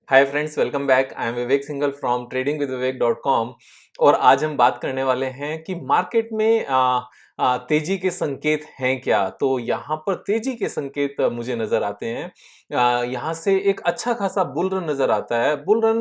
Hi friends, welcome back. I am Vivek Singhal from tradingwithvivek.com। और आज हम बात करने वाले हैं कि मार्केट में तेजी के संकेत हैं क्या। तो यहाँ पर तेजी के संकेत मुझे नजर आते हैं। यहाँ से एक अच्छा खासा बुल रन नजर आता है। बुल रन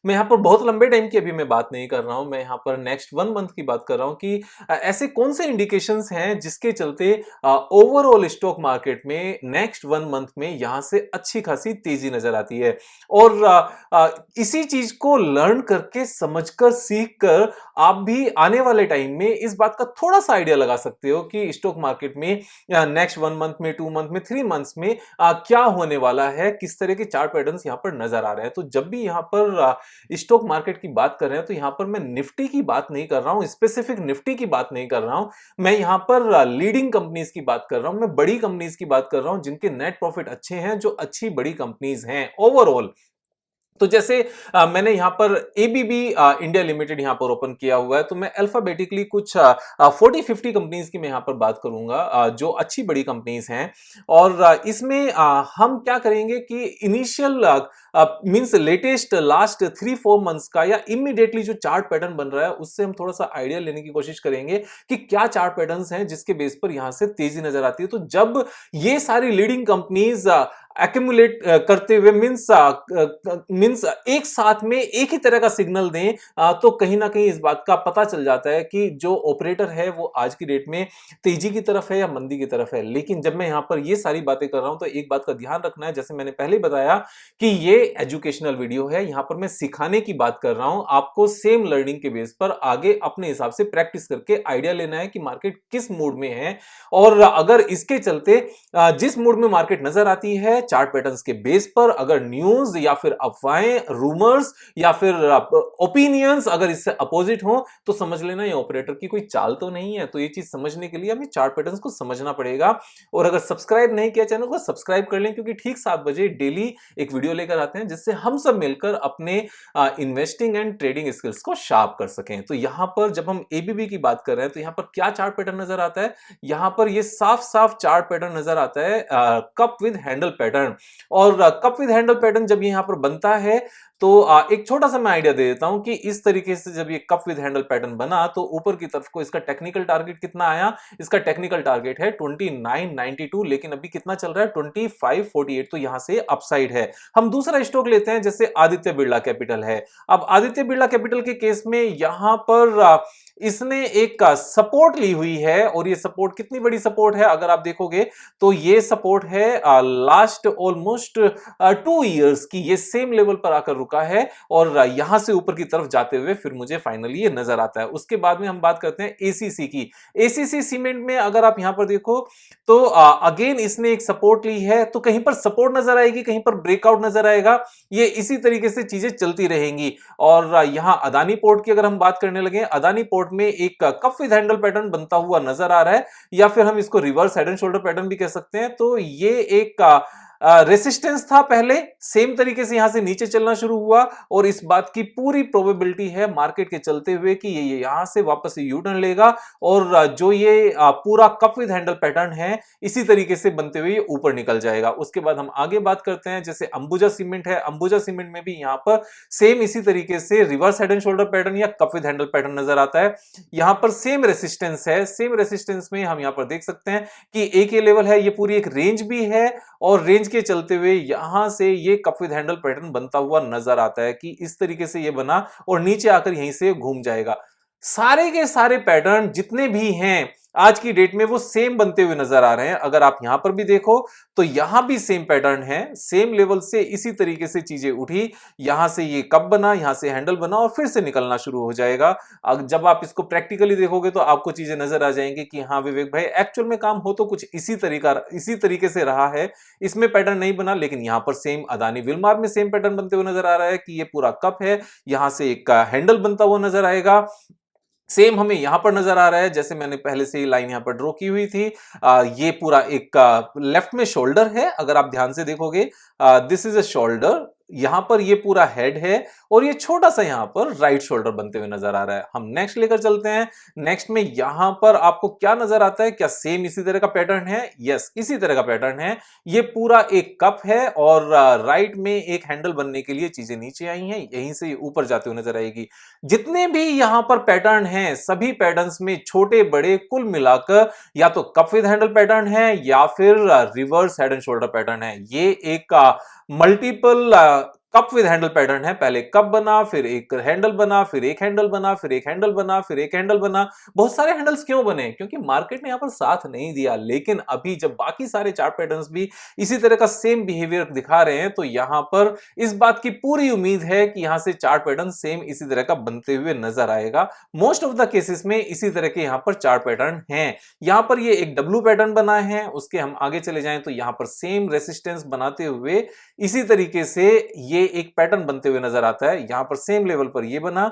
मैं यहाँ पर बहुत लंबे टाइम की अभी मैं बात नहीं कर रहा हूँ, मैं यहाँ पर नेक्स्ट 1 मंथ की बात कर रहा हूँ कि ऐसे कौन से इंडिकेशंस हैं जिसके चलते ओवरऑल स्टॉक मार्केट में नेक्स्ट 1 मंथ में यहाँ से अच्छी खासी तेजी नजर आती है। और इसी चीज को लर्न करके समझकर सीख कर आप भी आने वाले टाइम में इस बात का थोड़ा सा आइडिया लगा सकते हो कि स्टॉक मार्केट में नेक्स्ट 1 मंथ में 2 मंथ में 3 मंथ्स में क्या होने वाला है, किस तरह के चार्ट पैटर्न्स यहाँ पर नजर आ रहे हैं। तो जब भी यहाँ पर स्टॉक मार्केट की बात कर रहे हैं तो यहाँ पर मैं निफ्टी की बात नहीं कर रहा हूं, स्पेसिफिक निफ्टी की बात नहीं कर रहा हूं। मैं यहाँ पर लीडिंग कंपनीज की बात कर रहा हूं, मैं बड़ी कंपनीज की बात कर रहा हूं जिनके नेट प्रॉफिट अच्छे हैं, जो अच्छी बड़ी कंपनीज हैं ओवरऑल। तो जैसे मैंने यहाँ पर एबीबी इंडिया लिमिटेड यहाँ पर ओपन किया हुआ है, तो मैं अल्फाबेटिकली कुछ 40-50 कंपनीज की मैं यहाँ पर बात करूंगा जो अच्छी बड़ी कंपनीज हैं। और इसमें हम क्या करेंगे कि initial means latest last 3-4 months का या इमीडिएटली जो चार्ट पैटर्न बन रहा है उससे हम थोड़ा सा आइडिया लेने की कोशिश करेंगे कि क्या चार्ट पैटर्न्स हैं जिसके बेस पर यहाँ से तेजी नजर आती है। तो जब ये सारी लीडिंग कंपनीज एक्यूमुलेट करते हुए मींस एक साथ में एक ही तरह का सिग्नल दें, तो कहीं ना कहीं इस बात का पता चल जाता है कि जो ऑपरेटर है वो आज की डेट में तेजी की तरफ है या मंदी की तरफ है। लेकिन जब मैं यहां पर ये सारी बातें कर रहा हूं तो एक बात का ध्यान रखना है, जैसे मैंने पहले बताया कि ये एजुकेशनल वीडियो है, यहां पर मैं सिखाने की बात कर रहा हूं। आपको सेम लर्निंग के बेस पर आगे अपने हिसाब से प्रैक्टिस करके आइडिया लेना है कि मार्केट किस मूड में है। और अगर इसके चलते जिस मूड में मार्केट नजर आती है चार्ट पैटर्न्स के बेस पर, अगर न्यूज या फिर अफवाहें, रूमर्स या फिर ओपिनियंस अगर इससे अपोजिट हो तो समझ लेना ये ऑपरेटर की कोई चाल तो नहीं है। तो ये चीज समझने के लिए हमें चार्ट पैटर्न्स को समझना पड़ेगा। और अगर सब्सक्राइब नहीं किया चैनल को सब्सक्राइब कर लें, क्योंकि ठीक 7 बजे डेली एक वीडियो लेकर आते हैं जिससे हम सब मिलकर अपने इन्वेस्टिंग एंड ट्रेडिंग स्किल्स को शार्प कर सकें। तो यहां पर जब हम एबीबी की बात कर रहे हैं तो यहां पर क्या चार्ट पैटर्न नजर आता है, यहां पर ये साफ साफ चार्ट पैटर्न नजर आता है, कप विद हैंडल पैटर्न। और कप विद हैंडल पैटर्न जब यहां पर बनता है तो एक छोटा सा मैं आइडिया दे देता हूं कि इस तरीके से जब ये कप विद हैंडल पैटर्न बना तो ऊपर की तरफ को इसका टेक्निकल टारगेट कितना आया, इसका टेक्निकल टारगेट है 2992, लेकिन अभी कितना चल रहा है 2548। तो यहां से अपसाइड है। हम दूसरा स्टॉक लेते हैं जैसे आदित्य बिरला कैपिटल है। अब आदित्य बिरला कैपिटल के केस में यहां पर इसने एक सपोर्ट ली हुई है, और ये सपोर्ट कितनी बड़ी सपोर्ट है अगर आप देखोगे तो ये सपोर्ट है लास्ट ऑलमोस्ट 2 इयर्स की, ये सेम लेवल पर आकर रुका है और यहां से ऊपर की तरफ जाते हुए फिर मुझे फाइनली ये नजर आता है। उसके बाद में हम बात करते हैं एसीसी की। एसीसी सीमेंट में अगर आप यहां पर देखो तो अगेन इसने एक सपोर्ट ली है, तो कहीं पर सपोर्ट नजर आएगी, कहीं पर ब्रेकआउट नजर आएगा, ये इसी तरीके से चीजें चलती रहेंगी। और यहां अदानी पोर्ट की अगर हम बात करने लगे, अदानी पोर्ट में एक कप विद हैंडल पैटर्न बनता हुआ नजर आ रहा है, या फिर हम इसको reverse head and shoulder pattern भी कह सकते हैं। तो ये एक रेसिस्टेंस था पहले, सेम तरीके से यहां से नीचे चलना शुरू हुआ, और इस बात की पूरी प्रोबेबिलिटी है मार्केट के चलते हुए कि ये यहां से वापस यू टर्न लेगा, और जो ये पूरा कप विद हैंडल पैटर्न है इसी तरीके से बनते हुए ये ऊपर निकल जाएगा। उसके बाद हम आगे बात करते हैं जैसे अंबुजा सीमेंट है। अंबुजा सीमेंट में भी यहां पर सेम इसी तरीके से reverse head and shoulder pattern या कप विद हैंडल पैटर्न नजर आता है। यहां पर सेम रेसिस्टेंस है, सेम रेसिस्टेंस में हम यहां पर देख सकते हैं कि एक ये लेवल है, ये पूरी एक रेंज भी है, और रेंज के चलते हुए यहां से ये कप विद हैंडल पैटर्न बनता हुआ नजर आता है कि इस तरीके से ये बना और नीचे आकर यहीं से घूम जाएगा। सारे के सारे पैटर्न जितने भी हैं आज की डेट में वो सेम बनते हुए नजर आ रहे हैं। अगर आप यहां पर भी देखो तो यहां भी सेम पैटर्न है, सेम लेवल से इसी तरीके से चीजें उठी, यहां से ये कप बना, यहां से हैंडल बना और फिर से निकलना शुरू हो जाएगा। जब आप इसको प्रैक्टिकली देखोगे तो आपको चीजें नजर आ जाएंगी कि हाँ विवेक भाई, एक्चुअल में काम हो तो कुछ इसी तरीके से रहा है, इसमें पैटर्न नहीं बना। लेकिन यहां पर सेम अदानी विलमार में सेम पैटर्न बनते हुए नजर आ रहा है कि ये पूरा कप है, यहां से एक हैंडल बनता हुआ नजर आएगा। सेम हमें यहां पर नजर आ रहा है, जैसे मैंने पहले से ही लाइन यहां पर ड्रॉ की हुई थी। ये पूरा एक लेफ्ट में शोल्डर है, अगर आप ध्यान से देखोगे दिस इज अ शोल्डर, यहां पर ये पूरा हेड है और ये छोटा सा यहां पर राइट शोल्डर बनते हुए नजर आ रहा है। हम नेक्स्ट लेकर चलते हैं। नेक्स्ट में यहां पर आपको क्या नजर आता है? क्या सेम इसी तरह का पैटर्न है? यस, इसी तरह का पैटर्न है। ये पूरा एक कप है और राइट में एक हैंडल बनने के लिए चीजें नीचे आई हैं, यहीं से ऊपर जाते हुए नजर आएगी। जितने भी यहां पर पैटर्न हैं, सभी पैटर्न्स में छोटे बड़े कुल मिलाकर या तो कप विद हैंडल पैटर्न है या फिर reverse head and shoulder pattern है। ये एक multiple cup with handle pattern है। पहले कप बना, फिर एक हैंडल बना, फिर एक हैंडल बना, फिर एक हैंडल बना, फिर एक हैंडल बना। बहुत सारे हैंडल्स क्यों बने? क्योंकि मार्केट ने यहां पर साथ नहीं दिया। लेकिन अभी जब बाकी सारे चार्ट पैटर्न्स भी इसी तरह का सेम बिहेवियर दिखा रहे हैं, तो यहां पर इस बात की पूरी उम्मीद है कि यहां से चार्ट पैटर्न सेम इसी तरह का बनते हुए नजर आएगा। मोस्ट ऑफ द केसेस में इसी तरह के यहां पर चार्ट पैटर्न हैं। यहां पर ये एक डब्ल्यू पैटर्न बना है, उसके हम आगे चले जाएं तो यहां पर सेम रेसिस्टेंस बनाते हुए इसी तरीके से ये एक पैटर्न बनते हुए नजर आता है। यहां पर सेम लेवल पर ये बना,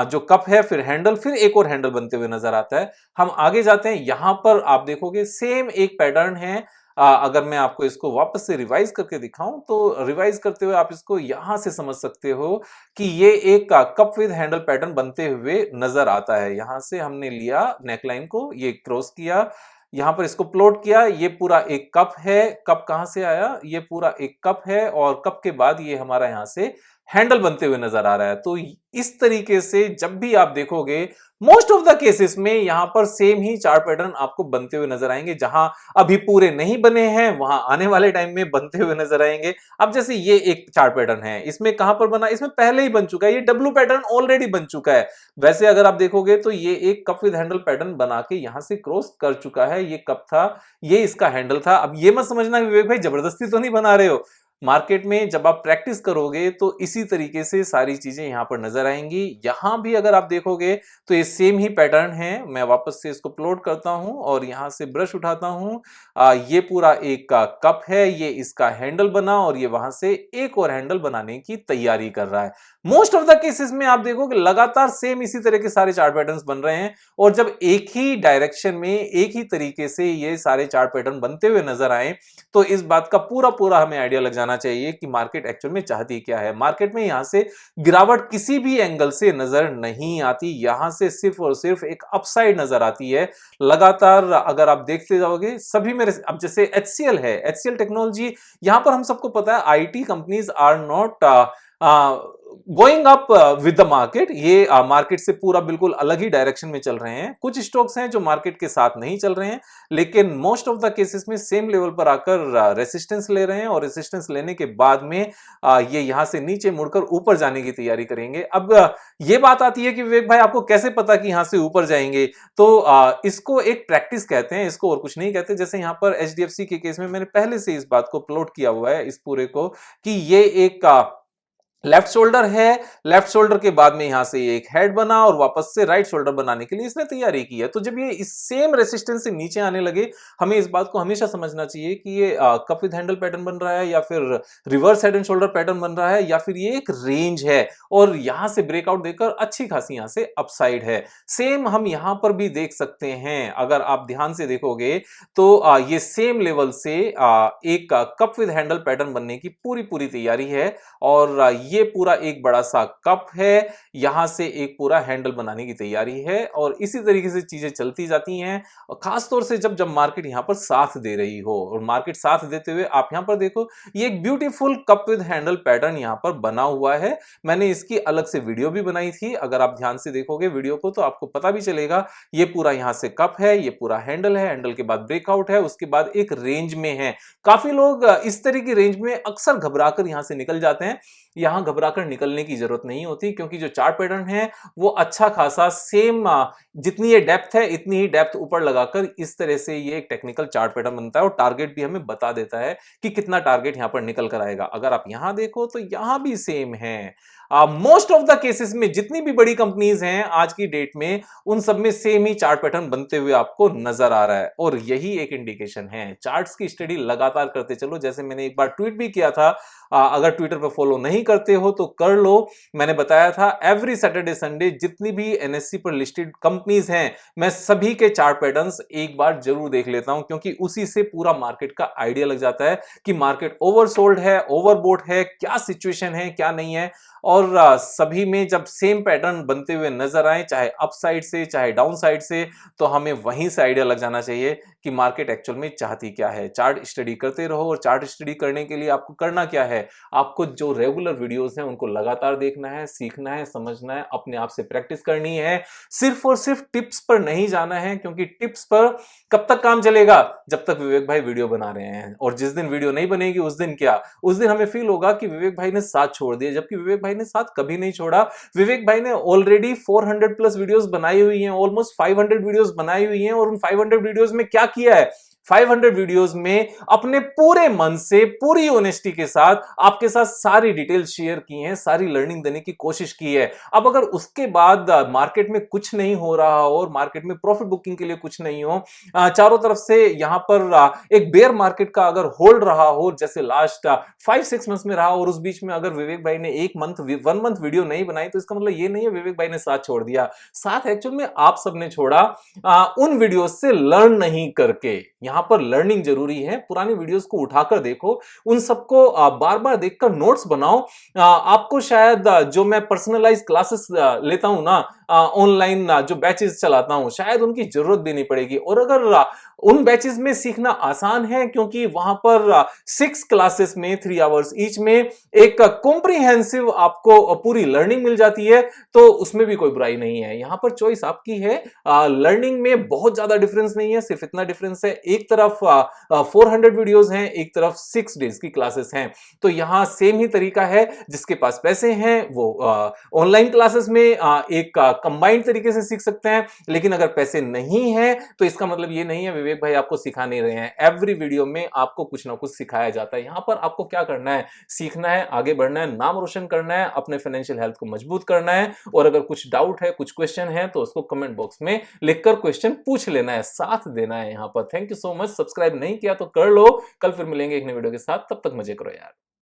जो कप है, फिर हैंडल, फिर एक और हैंडल बनते हुए नजर आता है। हम आगे जाते हैं, यहां पर आप देखोगे सेम एक पैटर्न है। अगर मैं आपको इसको वापस से रिवाइज करके दिखाऊं तो रिवाइज करते हुए आप इसको यहां से समझ सकते हो कि ये एक कप विद हैंडल पैटर्न बनते हुए नजर आता है। यहां से हमने लिया नेकलाइन को, ये क्रॉस किया, यहां पर इसको प्लॉट किया। ये पूरा एक कप है। कप कहां से आया? ये पूरा एक कप है और कप के बाद ये हमारा यहां से हैंडल बनते हुए नजर आ रहा है। तो इस तरीके से जब भी आप देखोगे, मोस्ट ऑफ द केसेस में यहां पर सेम ही चार्ट पैटर्न आपको बनते हुए नजर आएंगे। जहां अभी पूरे नहीं बने हैं, वहां आने वाले टाइम में बनते हुए नजर आएंगे। अब जैसे ये एक चार्ट पैटर्न है, इसमें कहां पर बना? इसमें पहले ही बन चुका है, ये डब्ल्यू पैटर्न ऑलरेडी बन चुका है। वैसे अगर आप देखोगे तो ये एक कप विद हैंडल पैटर्न बना के यहां से क्रॉस कर चुका है। ये कप था, ये इसका हैंडल था। अब ये मत समझना विवेक भाई जबरदस्ती तो नहीं बना रहे हो। मार्केट में जब आप प्रैक्टिस करोगे तो इसी तरीके से सारी चीजें यहां पर नजर आएंगी। यहां भी अगर आप देखोगे तो ये सेम ही पैटर्न है। मैं वापस से इसको प्लॉट करता हूं और यहां से ब्रश उठाता हूं। ये पूरा एक का कप है, ये इसका हैंडल बना और ये वहां से एक और हैंडल बनाने की तैयारी कर रहा है। मोस्ट ऑफ द केसेस में आप देखोगे लगातार सेम इसी तरह के सारे चार्ट पैटर्न्स बन रहे हैं। और जब एक ही डायरेक्शन में एक ही तरीके से ये सारे चार्ट पैटर्न बनते हुए नजर आए, तो इस बात का पूरा पूरा हमें आइडिया लग जाना चाहिए कि मार्केट एक्चुअल में चाहती क्या है। मार्केट में यहां से गिरावट किसी भी एंगल से नजर नहीं आती, यहां से सिर्फ और सिर्फ एक अपसाइड नजर आती है। लगातार अगर आप देखते जाओगे सभी में, अब जैसे एचसीएल है, एचसीएल टेक्नोलॉजी, यहां पर हम सबको पता है IT companies are not going up with the market. ये मार्केट से पूरा बिल्कुल अलग ही डायरेक्शन में चल रहे हैं। कुछ स्टॉक्स हैं जो मार्केट के साथ नहीं चल रहे हैं, लेकिन मोस्ट ऑफ द केसेस में सेम लेवल पर आकर रेसिस्टेंस ले रहे हैं और रेसिस्टेंस लेने के बाद में ये यहां से नीचे मुड़कर ऊपर जाने की तैयारी करेंगे। अब ये बात आती है कि विवेक भाई आपको कैसे पता कि यहां से ऊपर जाएंगे? तो इसको एक प्रैक्टिस कहते हैं, इसको और कुछ नहीं कहते। जैसे यहां पर एचडीएफसी के केस में मैंने पहले से इस बात को प्लॉट किया हुआ है, इस पूरे को, कि ये एक लेफ्ट शोल्डर है। लेफ्ट शोल्डर के बाद में यहां से एक हेड बना और वापस से राइट शोल्डर बनाने के लिए इसने तैयारी की है। तो जब ये इस सेम रेसिस्टेंस से नीचे आने लगे, हमें इस बात को हमेशा समझना चाहिए कि ये कप विद हैंडल पैटर्न बन रहा है या फिर reverse head and shoulder pattern बन रहा है या फिर ये एक रेंज है और यहां से ब्रेकआउट देकर अच्छी खासी यहां से अपसाइड है। सेम हम यहां पर भी देख सकते हैं। अगर आप ध्यान से देखोगे तो ये सेम लेवल से एक कप विद हैंडल पैटर्न बनने की पूरी पूरी तैयारी है और ये पूरा एक बड़ा सा कप है, यहां से एक पूरा हैंडल बनाने की तैयारी है और इसी तरीके से चीजें चलती जाती हैं। खास तौर से जब जब मार्केट यहां पर साथ दे रही हो, और मार्केट साथ देते हुए आप यहां पर देखो, ये एक beautiful cup with handle pattern यहां पर बना हुआ है। मैंने इसकी अलग से वीडियो भी बनाई थी, अगर आप ध्यान से देखोगे वीडियो को तो आपको पता भी चलेगा। ये पूरा यहां से कप है, ये पूरा हैंडल है, हैंडल के बाद ब्रेकआउट है, उसके बाद एक रेंज में है। काफी लोग इस तरह की रेंज में अक्सर घबराकर यहां से निकल जाते हैं। यहां घबराकर निकलने की जरूरत नहीं होती, क्योंकि जो चार्ट पैटर्न है वो अच्छा खासा सेम, जितनी ये डेप्थ है इतनी ही डेप्थ ऊपर लगाकर इस तरह से ये एक टेक्निकल चार्ट पैटर्न बनता है और टारगेट भी हमें बता देता है कि कितना टारगेट यहां पर निकल कर आएगा। अगर आप यहां देखो तो यहां भी सेम है। मोस्ट ऑफ द केसेस में जितनी भी बड़ी कंपनीज हैं आज की डेट में, उन सब में सेम ही चार्ट पैटर्न बनते हुए आपको नजर आ रहा है। और यही एक इंडिकेशन है। चार्ट्स की स्टडी लगातार करते चलो, जैसे मैंने एक बार ट्वीट भी किया था, अगर ट्विटर पर फॉलो नहीं करते हो तो कर लो। मैंने बताया था एवरी सैटरडे संडे जितनी भी एनएससी पर लिस्टेड कंपनीज हैं, मैं सभी के चार्ट पैटर्न्स एक बार जरूर देख लेता हूं, क्योंकि उसी से पूरा मार्केट का आइडिया लग जाता है कि मार्केट ओवरसोल्ड है, ओवरबोट है, क्या सिचुएशन है, क्या नहीं है। और सभी में जब सेम पैटर्न बनते हुए नजर आए, चाहे अप साइड से चाहे डाउन साइड से, तो हमें वहीं से आइडिया लग जाना चाहिए कि मार्केट एक्चुअल में चाहती क्या है। चार्ट स्टडी करते रहो, और चार्ट स्टडी करने के लिए आपको करना क्या है, आपको जो रेगुलर वीडियोस हैं उनको लगातार देखना है, सीखना है, समझना है, अपने आप से प्रैक्टिस करनी है। सिर्फ और सिर्फ टिप्स पर नहीं जाना है, क्योंकि टिप्स पर कब तक काम चलेगा, जब तक विवेक भाई वीडियो बना रहे हैं। और जिस दिन वीडियो नहीं बनेगी उस दिन क्या, उस दिन हमें फील होगा कि विवेक भाई ने साथ छोड़ दिया, जबकि विवेक भाई ने साथ कभी नहीं छोड़ा। विवेक भाई ने ऑलरेडी 400 प्लस वीडियोस बनाई हुई हैं, ऑलमोस्ट 500 वीडियोस बनाई हुई हैं। और उन 500 वीडियोस में क्या किया है, 500 वीडियोस में अपने पूरे मन से, पूरी ऑनेस्टी के साथ आपके साथ सारी डिटेल शेयर की हैं, सारी लर्निंग देने की कोशिश की है। अब अगर उसके बाद मार्केट में कुछ नहीं हो रहा हो, और मार्केट में प्रॉफिट बुकिंग के लिए कुछ नहीं हो, चारों तरफ से यहां पर एक बेयर मार्केट का अगर होल्ड रहा हो, जैसे लास्ट 5-6 मंथ्स में रहा, और उस बीच में अगर विवेक भाई ने 1 मंथ वीडियो नहीं बनाई, तो इसका मतलब ये नहीं है विवेक भाई ने साथ छोड़ दिया। साथ एक्चुअल में आप सबने छोड़ा उन वीडियो से लर्न नहीं करके। यहां पर लर्निंग जरूरी है। पुरानी वीडियोस को उठाकर देखो, उन सबको बार बार देखकर नोट्स बनाओ। आपको शायद जो मैं पर्सनलाइज क्लासेस लेता हूं ना, ऑनलाइन जो बैचेस चलाता हूं, शायद उनकी जरूरत भी नहीं पड़ेगी। और अगर उन बैचेस में सीखना आसान है, क्योंकि वहां पर 6 क्लासेस में 3 आवर्स ईच में एक कॉम्प्रिहेंसिव आपको पूरी लर्निंग मिल जाती है, तो उसमें भी कोई बुराई नहीं है। यहां पर चॉइस आपकी है। लर्निंग में बहुत ज्यादा डिफरेंस नहीं है, सिर्फ इतना डिफरेंस है, एक तरफ 400 वीडियोस हैं, एक तरफ 6 डेज की क्लासेस हैं। तो यहां सेम ही तरीका है। जिसके पास पैसे हैं वो ऑनलाइन क्लासेस में एक कंबाइंड तरीके से सीख सकते हैं। लेकिन अगर पैसे नहीं है, तो इसका मतलब ये नहीं है विवेक भाई आपको सिखा नहीं रहे हैं। एवरी वीडियो में आपको कुछ ना कुछ सिखाया जाता है। यहां पर आपको क्या करना है, सीखना है, आगे बढ़ना है, नाम रोशन करना है, अपने फाइनेंशियल हेल्थ को मजबूत करना है। और अगर कुछ डाउट है, कुछ क्वेश्चन है, तो उसको कमेंट बॉक्स में लिखकर क्वेश्चन पूछ लेना है, साथ देना है। यहां पर thank you so much. Subscribe नहीं किया तो कर लो। कल फिर मिलेंगे एक नई वीडियो के साथ, तब तक मजे करो यार।